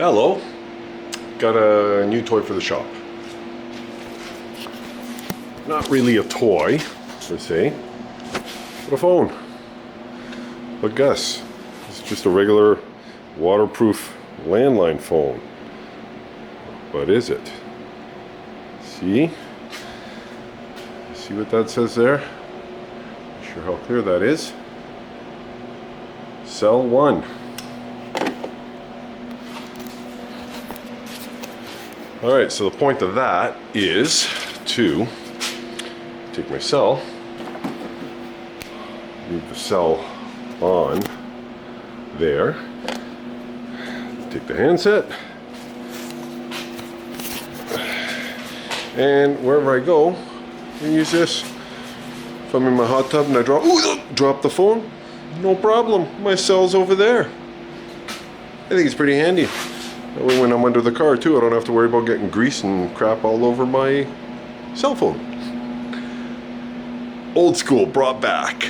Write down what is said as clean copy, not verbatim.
Hello, got a new toy for the shop. Not really a toy, per se, but a phone. But guess, it's just a regular waterproof landline phone. What is it? See? See what that says there? Not sure how clear that is. Cell 1. Alright, so the point of that is to take my cell, move the cell on there, take the handset, and wherever I go, I can use this. If I'm in my hot tub and I drop the phone, no problem, my cell's over there. I think it's pretty handy. That way when I'm under the car too, I don't have to worry about getting grease and crap all over my cell phone. Old school brought back.